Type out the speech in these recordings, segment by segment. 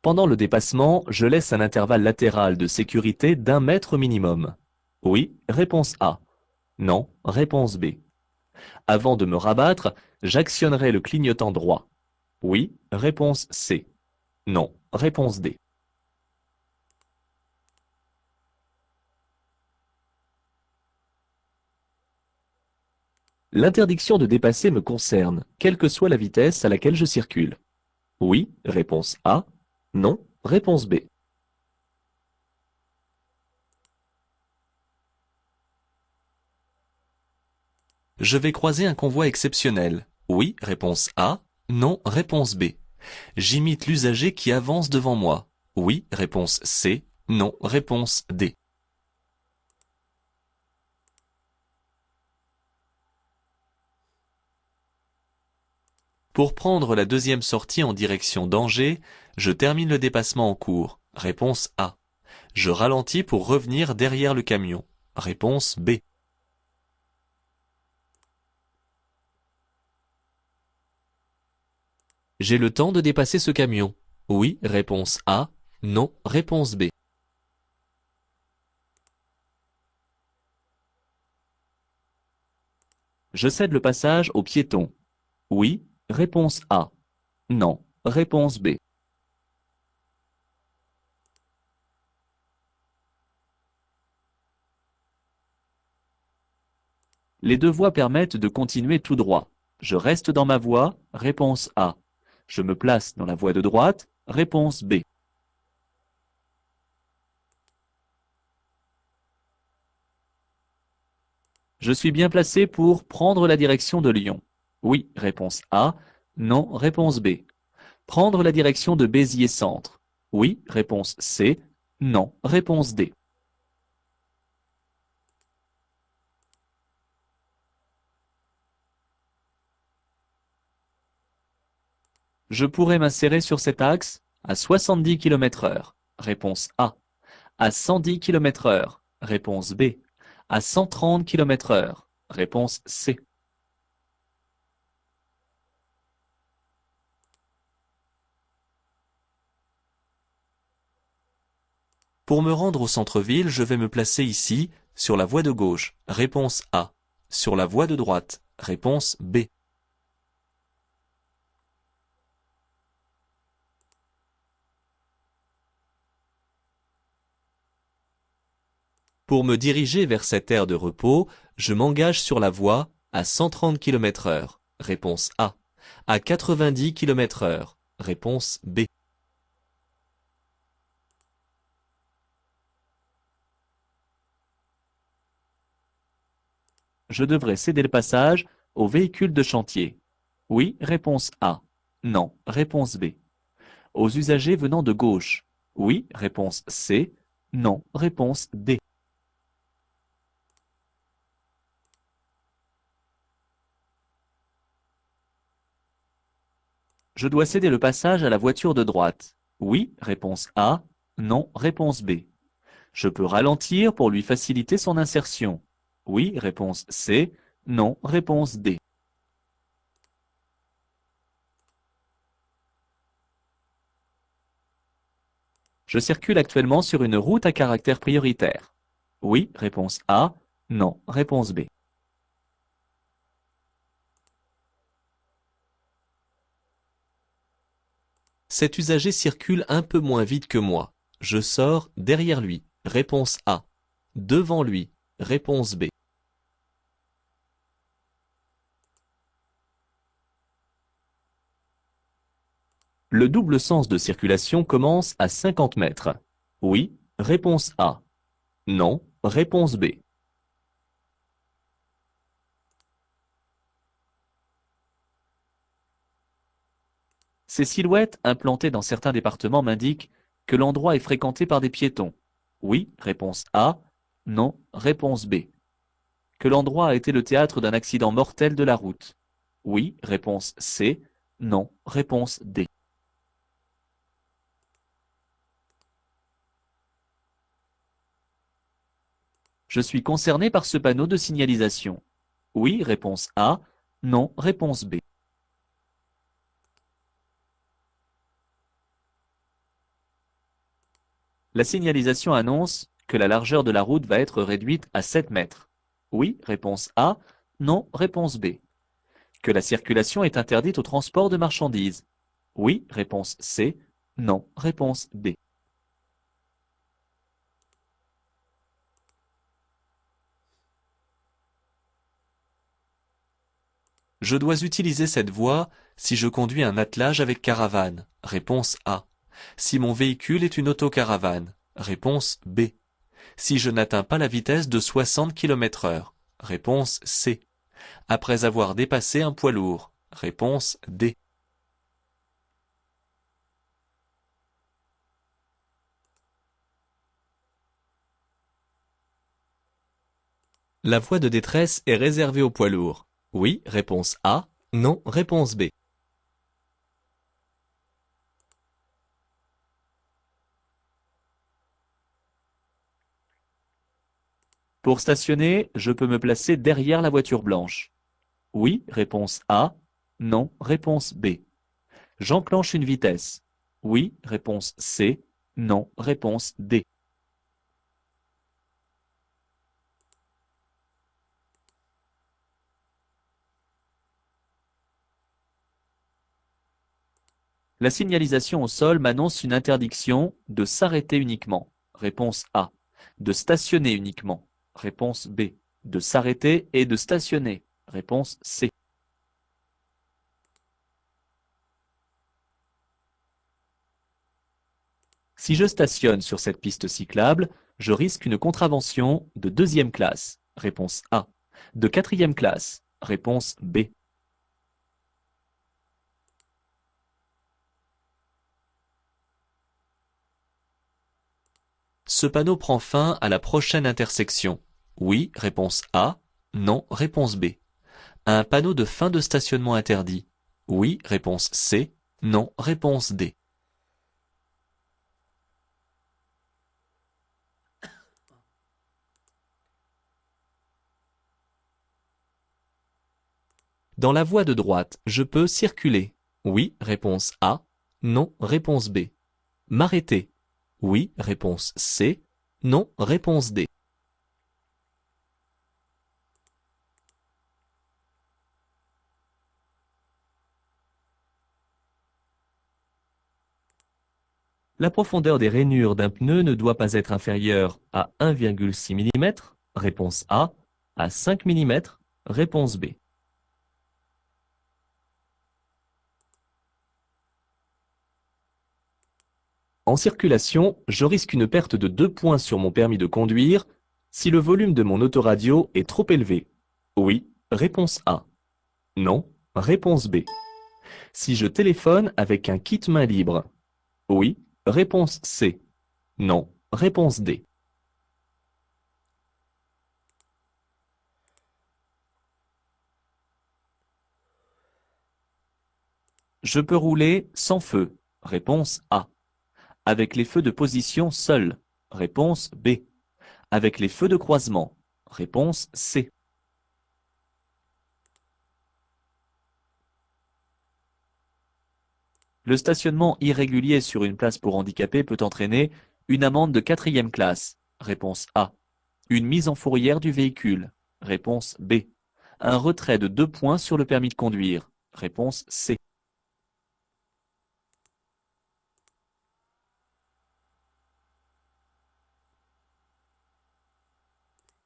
Pendant le dépassement, je laisse un intervalle latéral de sécurité d'1 mètre minimum. Oui, réponse A. Non, réponse B. Avant de me rabattre, j'actionnerai le clignotant droit. Oui, réponse C. Non, réponse D. L'interdiction de dépasser me concerne, quelle que soit la vitesse à laquelle je circule. Oui, réponse A. Non, réponse B. Je vais croiser un convoi exceptionnel. Oui, réponse A. Non, réponse B. J'imite l'usager qui avance devant moi. Oui, réponse C. Non, réponse D. Pour prendre la deuxième sortie en direction d'Angers, je termine le dépassement en cours. Réponse A. Je ralentis pour revenir derrière le camion. Réponse B. J'ai le temps de dépasser ce camion. Oui, réponse A. Non, réponse B. Je cède le passage aux piétons. Oui, réponse A. Non, réponse B. Les deux voies permettent de continuer tout droit. Je reste dans ma voie, réponse A. Je me place dans la voie de droite, réponse B. Je suis bien placé pour prendre la direction de Lyon. Oui, réponse A. Non, réponse B. Prendre la direction de Béziers-Centre. Oui, réponse C. Non, réponse D. Je pourrais m'insérer sur cet axe à 70 km/h. Réponse A. À 110 km/h. Réponse B. À 130 km/h. Réponse C. Pour me rendre au centre-ville, je vais me placer ici, sur la voie de gauche. Réponse A. Sur la voie de droite. Réponse B. Pour me diriger vers cette aire de repos, je m'engage sur la voie à 130 km/h. Réponse A. À 90 km/h. Réponse B. Je devrais céder le passage aux véhicules de chantier. Oui, réponse A. Non, réponse B. Aux usagers venant de gauche. Oui, réponse C. Non, réponse D. Je dois céder le passage à la voiture de droite. Oui, réponse A. Non, réponse B. Je peux ralentir pour lui faciliter son insertion. Oui, réponse C. Non, réponse D. Je circule actuellement sur une route à caractère prioritaire. Oui, réponse A. Non, réponse B. Cet usager circule un peu moins vite que moi. Je sors derrière lui. Réponse A. Devant lui. Réponse B. Le double sens de circulation commence à 50 mètres. Oui, réponse A. Non, réponse B. Ces silhouettes implantées dans certains départements m'indiquent que l'endroit est fréquenté par des piétons. Oui, réponse A. Non, réponse B. Que l'endroit a été le théâtre d'un accident mortel de la route. Oui, réponse C. Non, réponse D. Je suis concerné par ce panneau de signalisation. Oui, réponse A. Non, réponse B. La signalisation annonce que la largeur de la route va être réduite à 7 mètres. Oui, réponse A. Non, réponse B. Que la circulation est interdite au transport de marchandises. Oui, réponse C. Non, réponse D. Je dois utiliser cette voie si je conduis un attelage avec caravane. Réponse A. Si mon véhicule est une autocaravane. Réponse B. Si je n'atteins pas la vitesse de 60 km/h. Réponse C. Après avoir dépassé un poids lourd. Réponse D. La voie de détresse est réservée aux poids lourds. Oui, réponse A. Non, réponse B. Pour stationner, je peux me placer derrière la voiture blanche. Oui, réponse A. Non, réponse B. J'enclenche une vitesse. Oui, réponse C. Non, réponse D. La signalisation au sol m'annonce une interdiction de s'arrêter uniquement. Réponse A. De stationner uniquement. Réponse B. De s'arrêter et de stationner. Réponse C. Si je stationne sur cette piste cyclable, je risque une contravention de 2e classe. Réponse A. De 4e classe. Réponse B. Ce panneau prend fin à la prochaine intersection. Oui, réponse A. Non, réponse B. Un panneau de fin de stationnement interdit. Oui, réponse C. Non, réponse D. Dans la voie de droite, je peux circuler. Oui, réponse A. Non, réponse B. M'arrêter. Oui, réponse C. Non, réponse D. La profondeur des rainures d'un pneu ne doit pas être inférieure à 1,6 mm. Réponse A. À 5 mm. Réponse B. En circulation, je risque une perte de 2 points sur mon permis de conduire si le volume de mon autoradio est trop élevé. Oui, réponse A. Non, réponse B. Si je téléphone avec un kit main libre. Oui, réponse C. Non, réponse D. Je peux rouler sans feu. Réponse A. Avec les feux de position seuls. Réponse B. Avec les feux de croisement. Réponse C. Le stationnement irrégulier sur une place pour handicapés peut entraîner une amende de 4e classe. Réponse A. Une mise en fourrière du véhicule. Réponse B. Un retrait de 2 points sur le permis de conduire. Réponse C.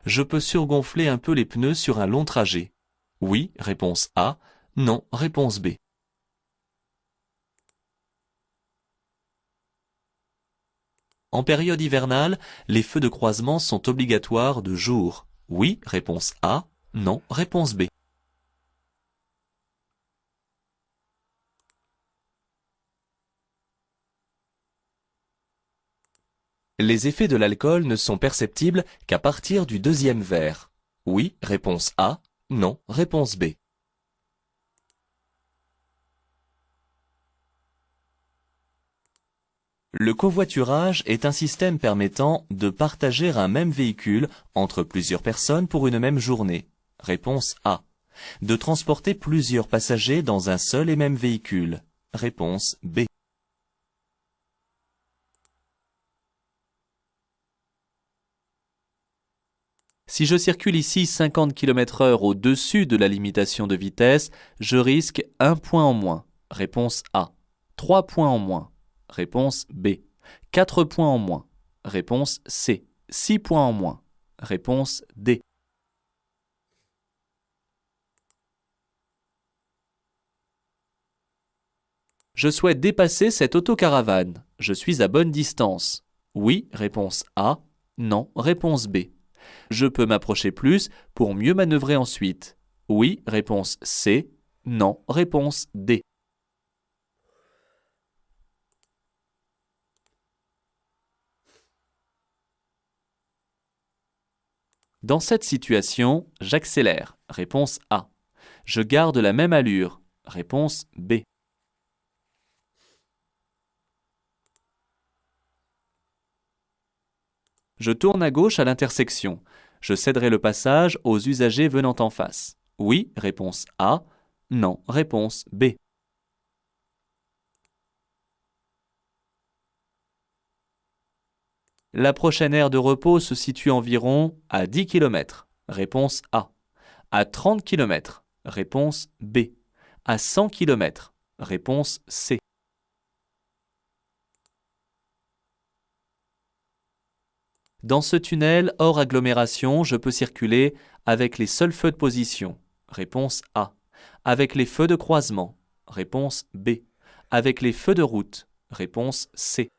Je peux surgonfler un peu les pneus sur un long trajet. Oui, réponse A. Non, réponse B. En période hivernale, les feux de croisement sont obligatoires de jour. Oui, réponse A. Non, réponse B. Les effets de l'alcool ne sont perceptibles qu'à partir du 2e verre. Oui, réponse A. Non, réponse B. Le covoiturage est un système permettant de partager un même véhicule entre plusieurs personnes pour une même journée. Réponse A. De transporter plusieurs passagers dans un seul et même véhicule. Réponse B. Si je circule ici 50 km/h au-dessus de la limitation de vitesse, je risque 1 point en moins. Réponse A. 3 points en moins. Réponse B. 4 points en moins. Réponse C. 6 points en moins. Réponse D. Je souhaite dépasser cette autocaravane. Je suis à bonne distance. Oui, réponse A. Non, réponse B. Je peux m'approcher plus pour mieux manœuvrer ensuite. Oui, réponse C. Non, réponse D. Dans cette situation, j'accélère. Réponse A. Je garde la même allure. Réponse B. Je tourne à gauche à l'intersection. Je céderai le passage aux usagers venant en face. Oui, réponse A. Non, réponse B. La prochaine aire de repos se situe environ à 10 km. Réponse A. À 30 km. Réponse B. À 100 km. Réponse C. Dans ce tunnel hors agglomération, je peux circuler avec les seuls feux de position. Réponse A. Avec les feux de croisement. Réponse B. Avec les feux de route. Réponse C.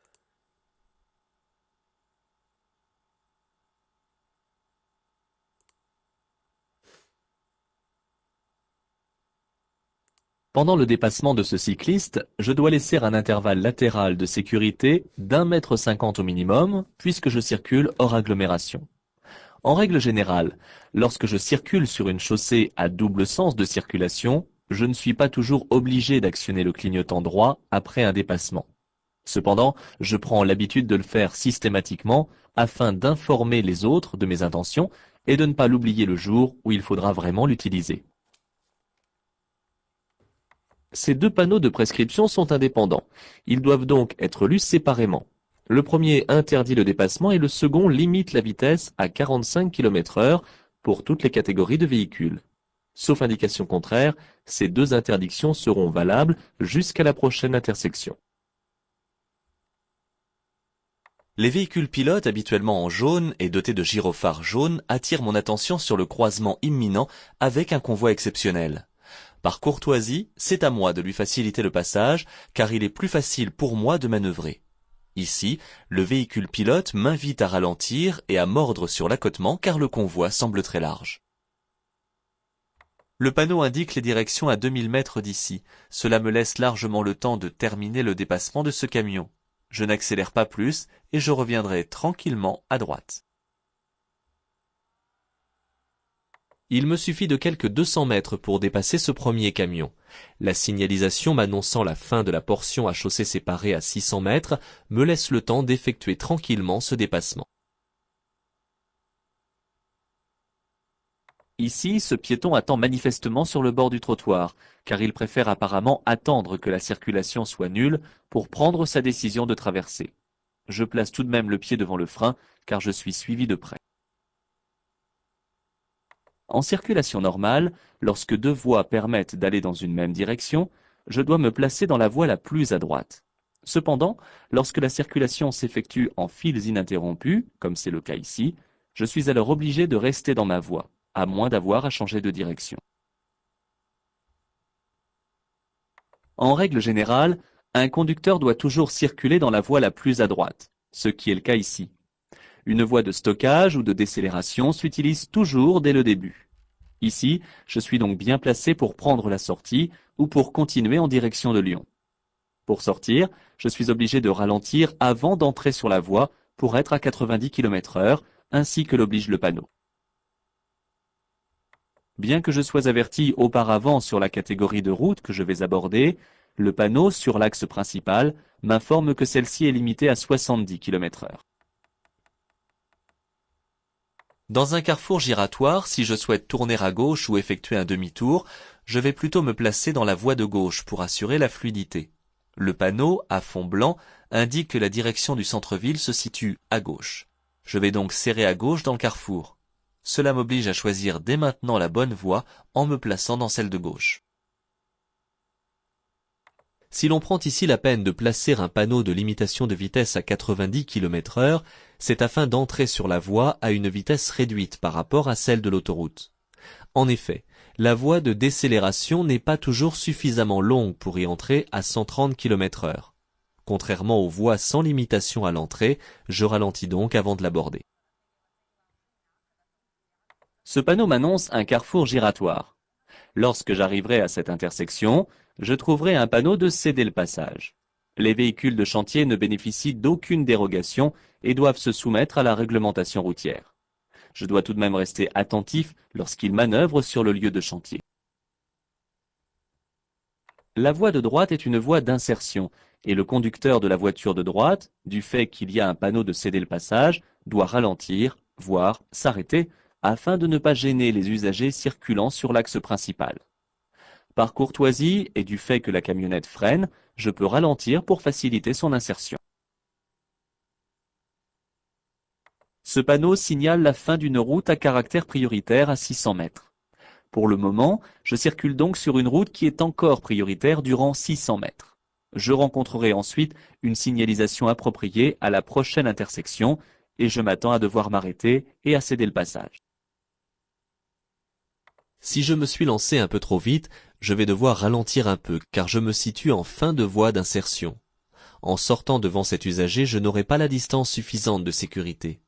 Pendant le dépassement de ce cycliste, je dois laisser un intervalle latéral de sécurité d'1,50 m au minimum, puisque je circule hors agglomération. En règle générale, lorsque je circule sur une chaussée à double sens de circulation, je ne suis pas toujours obligé d'actionner le clignotant droit après un dépassement. Cependant, je prends l'habitude de le faire systématiquement afin d'informer les autres de mes intentions et de ne pas l'oublier le jour où il faudra vraiment l'utiliser. Ces deux panneaux de prescription sont indépendants. Ils doivent donc être lus séparément. Le premier interdit le dépassement et le second limite la vitesse à 45 km/h pour toutes les catégories de véhicules. Sauf indication contraire, ces deux interdictions seront valables jusqu'à la prochaine intersection. Les véhicules pilotes habituellement en jaune et dotés de gyrophares jaunes attirent mon attention sur le croisement imminent avec un convoi exceptionnel. Par courtoisie, c'est à moi de lui faciliter le passage, car il est plus facile pour moi de manœuvrer. Ici, le véhicule pilote m'invite à ralentir et à mordre sur l'accotement car le convoi semble très large. Le panneau indique les directions à 2000 mètres d'ici. Cela me laisse largement le temps de terminer le dépassement de ce camion. Je n'accélère pas plus et je reviendrai tranquillement à droite. Il me suffit de quelques 200 mètres pour dépasser ce premier camion. La signalisation m'annonçant la fin de la portion à chaussée séparée à 600 mètres me laisse le temps d'effectuer tranquillement ce dépassement. Ici, ce piéton attend manifestement sur le bord du trottoir, car il préfère apparemment attendre que la circulation soit nulle pour prendre sa décision de traverser. Je place tout de même le pied devant le frein, car je suis suivi de près. En circulation normale, lorsque deux voies permettent d'aller dans une même direction, je dois me placer dans la voie la plus à droite. Cependant, lorsque la circulation s'effectue en fils ininterrompus, comme c'est le cas ici, je suis alors obligé de rester dans ma voie, à moins d'avoir à changer de direction. En règle générale, un conducteur doit toujours circuler dans la voie la plus à droite, ce qui est le cas ici. Une voie de stockage ou de décélération s'utilise toujours dès le début. Ici, je suis donc bien placé pour prendre la sortie ou pour continuer en direction de Lyon. Pour sortir, je suis obligé de ralentir avant d'entrer sur la voie pour être à 90 km/h, ainsi que l'oblige le panneau. Bien que je sois averti auparavant sur la catégorie de route que je vais aborder, le panneau sur l'axe principal m'informe que celle-ci est limitée à 70 km/h. Dans un carrefour giratoire, si je souhaite tourner à gauche ou effectuer un demi-tour, je vais plutôt me placer dans la voie de gauche pour assurer la fluidité. Le panneau, à fond blanc, indique que la direction du centre-ville se situe à gauche. Je vais donc serrer à gauche dans le carrefour. Cela m'oblige à choisir dès maintenant la bonne voie en me plaçant dans celle de gauche. Si l'on prend ici la peine de placer un panneau de limitation de vitesse à 90 km/h, c'est afin d'entrer sur la voie à une vitesse réduite par rapport à celle de l'autoroute. En effet, la voie de décélération n'est pas toujours suffisamment longue pour y entrer à 130 km/h. Contrairement aux voies sans limitation à l'entrée, je ralentis donc avant de l'aborder. Ce panneau m'annonce un carrefour giratoire. Lorsque j'arriverai à cette intersection, je trouverai un panneau de céder le passage. Les véhicules de chantier ne bénéficient d'aucune dérogation et doivent se soumettre à la réglementation routière. Je dois tout de même rester attentif lorsqu'ils manœuvrent sur le lieu de chantier. La voie de droite est une voie d'insertion et le conducteur de la voiture de droite, du fait qu'il y a un panneau de céder le passage, doit ralentir, voire s'arrêter, afin de ne pas gêner les usagers circulant sur l'axe principal. Par courtoisie et du fait que la camionnette freine, je peux ralentir pour faciliter son insertion. Ce panneau signale la fin d'une route à caractère prioritaire à 600 mètres. Pour le moment, je circule donc sur une route qui est encore prioritaire durant 600 mètres. Je rencontrerai ensuite une signalisation appropriée à la prochaine intersection et je m'attends à devoir m'arrêter et à céder le passage. Si je me suis lancé un peu trop vite, je vais devoir ralentir un peu car je me situe en fin de voie d'insertion. En sortant devant cet usager, je n'aurai pas la distance suffisante de sécurité.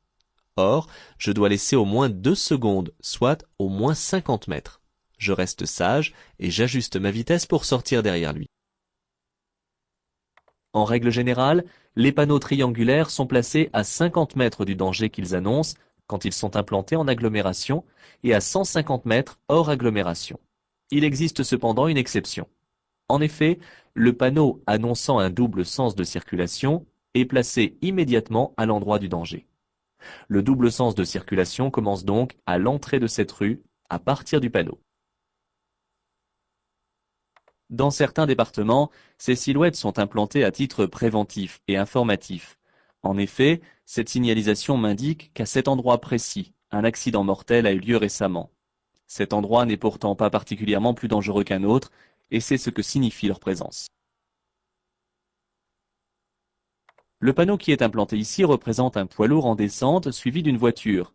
Or, je dois laisser au moins 2 secondes, soit au moins 50 mètres. Je reste sage et j'ajuste ma vitesse pour sortir derrière lui. En règle générale, les panneaux triangulaires sont placés à 50 mètres du danger qu'ils annoncent quand ils sont implantés en agglomération et à 150 mètres hors agglomération. Il existe cependant une exception. En effet, le panneau annonçant un double sens de circulation est placé immédiatement à l'endroit du danger. Le double sens de circulation commence donc à l'entrée de cette rue à partir du panneau. Dans certains départements, ces silhouettes sont implantées à titre préventif et informatif. En effet, cette signalisation m'indique qu'à cet endroit précis, un accident mortel a eu lieu récemment. Cet endroit n'est pourtant pas particulièrement plus dangereux qu'un autre, et c'est ce que signifie leur présence. Le panneau qui est implanté ici représente un poids lourd en descente suivi d'une voiture.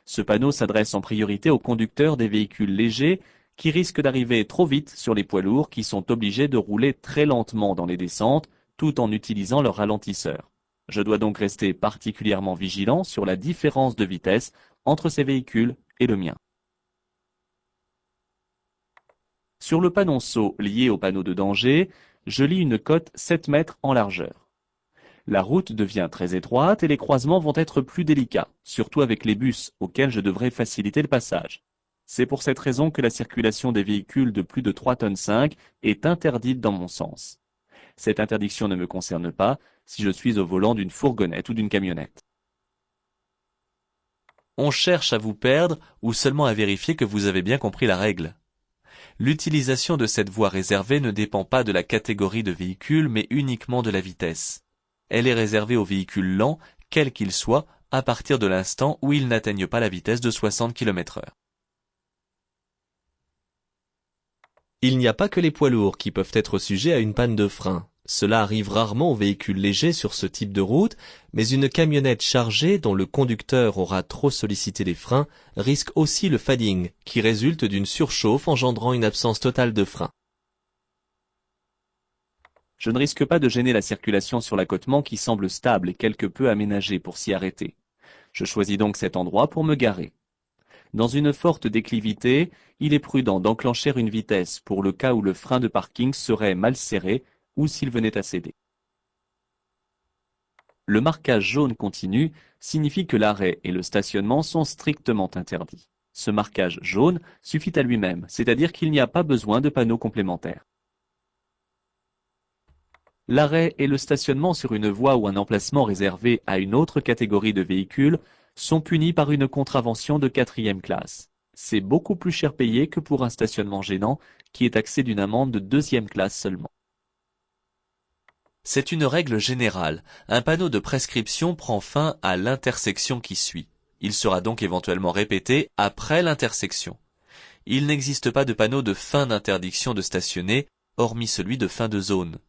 Ce panneau s'adresse en priorité aux conducteurs des véhicules légers qui risquent d'arriver trop vite sur les poids lourds qui sont obligés de rouler très lentement dans les descentes tout en utilisant leur ralentisseur. Je dois donc rester particulièrement vigilant sur la différence de vitesse entre ces véhicules et le mien. Sur le panonceau lié au panneau de danger, je lis une cote 7 mètres en largeur. La route devient très étroite et les croisements vont être plus délicats, surtout avec les bus auxquels je devrais faciliter le passage. C'est pour cette raison que la circulation des véhicules de plus de 3,5 tonnes est interdite dans mon sens. Cette interdiction ne me concerne pas si je suis au volant d'une fourgonnette ou d'une camionnette. On cherche à vous perdre ou seulement à vérifier que vous avez bien compris la règle. L'utilisation de cette voie réservée ne dépend pas de la catégorie de véhicule mais uniquement de la vitesse. Elle est réservée aux véhicules lents, quels qu'ils soient, à partir de l'instant où ils n'atteignent pas la vitesse de 60 km/h. Il n'y a pas que les poids lourds qui peuvent être sujets à une panne de frein. Cela arrive rarement aux véhicules légers sur ce type de route, mais une camionnette chargée dont le conducteur aura trop sollicité les freins risque aussi le fading, qui résulte d'une surchauffe engendrant une absence totale de frein. Je ne risque pas de gêner la circulation sur l'accotement qui semble stable et quelque peu aménagé pour s'y arrêter. Je choisis donc cet endroit pour me garer. Dans une forte déclivité, il est prudent d'enclencher une vitesse pour le cas où le frein de parking serait mal serré ou s'il venait à céder. Le marquage jaune continu signifie que l'arrêt et le stationnement sont strictement interdits. Ce marquage jaune suffit à lui-même, c'est-à-dire qu'il n'y a pas besoin de panneaux complémentaires. L'arrêt et le stationnement sur une voie ou un emplacement réservé à une autre catégorie de véhicules sont punis par une contravention de 4e classe. C'est beaucoup plus cher payé que pour un stationnement gênant qui est taxé d'une amende de 2e classe seulement. C'est une règle générale. Un panneau de prescription prend fin à l'intersection qui suit. Il sera donc éventuellement répété après l'intersection. Il n'existe pas de panneau de fin d'interdiction de stationner, hormis celui de fin de zone.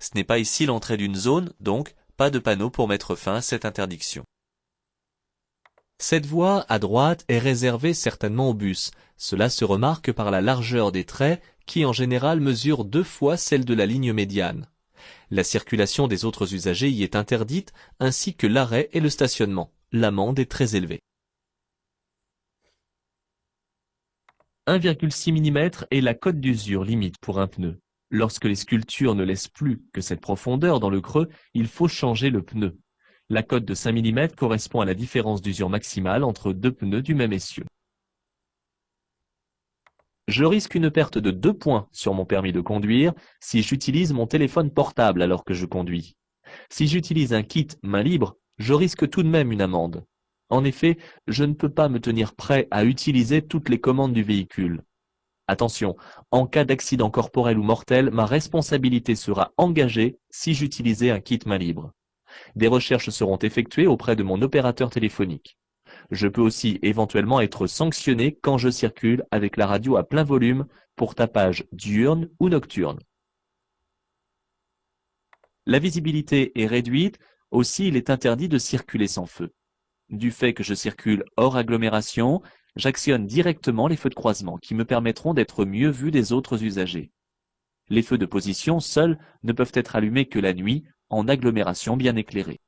Ce n'est pas ici l'entrée d'une zone, donc pas de panneau pour mettre fin à cette interdiction. Cette voie à droite est réservée certainement aux bus. Cela se remarque par la largeur des traits qui en général mesure 2 fois celle de la ligne médiane. La circulation des autres usagers y est interdite, ainsi que l'arrêt et le stationnement. L'amende est très élevée. 1,6 mm est la cote d'usure limite pour un pneu. Lorsque les sculptures ne laissent plus que cette profondeur dans le creux, il faut changer le pneu. La cote de 5 mm correspond à la différence d'usure maximale entre deux pneus du même essieu. Je risque une perte de 2 points sur mon permis de conduire si j'utilise mon téléphone portable alors que je conduis. Si j'utilise un kit main libre, je risque tout de même une amende. En effet, je ne peux pas me tenir prêt à utiliser toutes les commandes du véhicule. Attention, en cas d'accident corporel ou mortel, ma responsabilité sera engagée si j'utilisais un kit main libre. Des recherches seront effectuées auprès de mon opérateur téléphonique. Je peux aussi éventuellement être sanctionné quand je circule avec la radio à plein volume pour tapage diurne ou nocturne. La visibilité est réduite, aussi il est interdit de circuler sans feu. Du fait que je circule hors agglomération, j'actionne directement les feux de croisement qui me permettront d'être mieux vu des autres usagers. Les feux de position seuls ne peuvent être allumés que la nuit, en agglomération bien éclairée.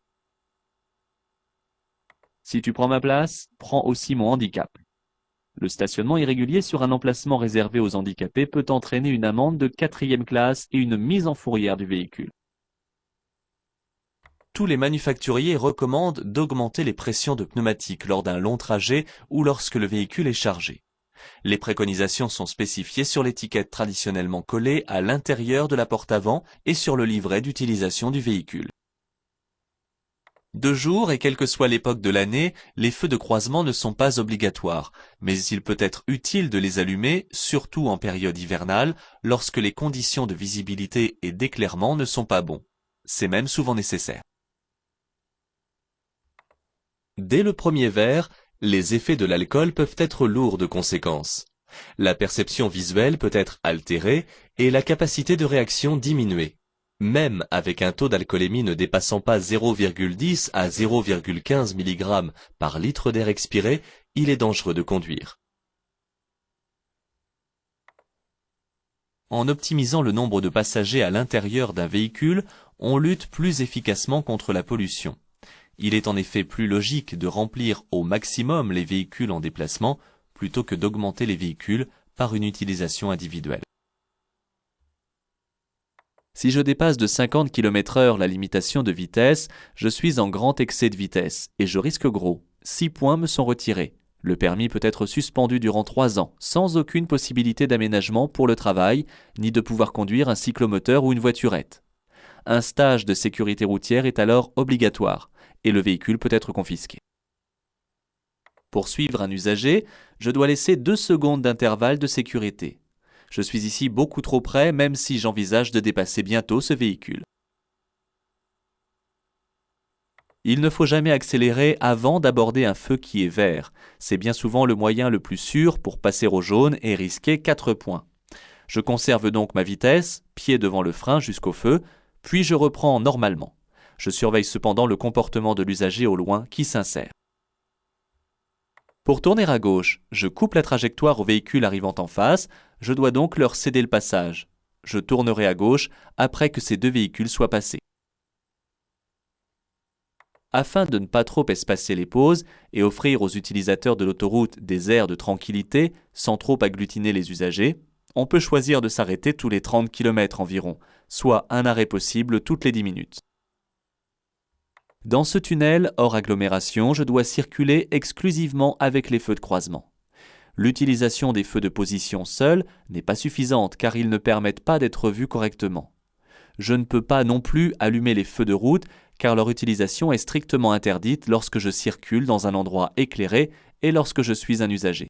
Si tu prends ma place, prends aussi mon handicap. Le stationnement irrégulier sur un emplacement réservé aux handicapés peut entraîner une amende de 4e classe et une mise en fourrière du véhicule. Tous les manufacturiers recommandent d'augmenter les pressions de pneumatiques lors d'un long trajet ou lorsque le véhicule est chargé. Les préconisations sont spécifiées sur l'étiquette traditionnellement collée à l'intérieur de la porte avant et sur le livret d'utilisation du véhicule. De jour et quelle que soit l'époque de l'année, les feux de croisement ne sont pas obligatoires, mais il peut être utile de les allumer, surtout en période hivernale, lorsque les conditions de visibilité et d'éclairement ne sont pas bons. C'est même souvent nécessaire. Dès le premier verre, les effets de l'alcool peuvent être lourds de conséquences. La perception visuelle peut être altérée et la capacité de réaction diminuée. Même avec un taux d'alcoolémie ne dépassant pas 0,10 à 0,15 mg par litre d'air expiré, il est dangereux de conduire. En optimisant le nombre de passagers à l'intérieur d'un véhicule, on lutte plus efficacement contre la pollution. Il est en effet plus logique de remplir au maximum les véhicules en déplacement plutôt que d'augmenter les véhicules par une utilisation individuelle. Si je dépasse de 50 km/h la limitation de vitesse, je suis en grand excès de vitesse et je risque gros. 6 points me sont retirés. Le permis peut être suspendu durant 3 ans, sans aucune possibilité d'aménagement pour le travail, ni de pouvoir conduire un cyclomoteur ou une voiturette. Un stage de sécurité routière est alors obligatoire et le véhicule peut être confisqué. Pour suivre un usager, je dois laisser 2 secondes d'intervalle de sécurité. Je suis ici beaucoup trop près, même si j'envisage de dépasser bientôt ce véhicule. Il ne faut jamais accélérer avant d'aborder un feu qui est vert. C'est bien souvent le moyen le plus sûr pour passer au jaune et risquer 4 points. Je conserve donc ma vitesse, pied devant le frein jusqu'au feu, puis je reprends normalement. Je surveille cependant le comportement de l'usager au loin qui s'insère. Pour tourner à gauche, je coupe la trajectoire aux véhicules arrivant en face, je dois donc leur céder le passage. Je tournerai à gauche après que ces 2 véhicules soient passés. Afin de ne pas trop espacer les pauses et offrir aux utilisateurs de l'autoroute des aires de tranquillité sans trop agglutiner les usagers, on peut choisir de s'arrêter tous les 30 km environ, soit un arrêt possible toutes les 10 minutes. Dans ce tunnel, hors agglomération, je dois circuler exclusivement avec les feux de croisement. L'utilisation des feux de position seuls n'est pas suffisante car ils ne permettent pas d'être vus correctement. Je ne peux pas non plus allumer les feux de route car leur utilisation est strictement interdite lorsque je circule dans un endroit éclairé et lorsque je suis un usager.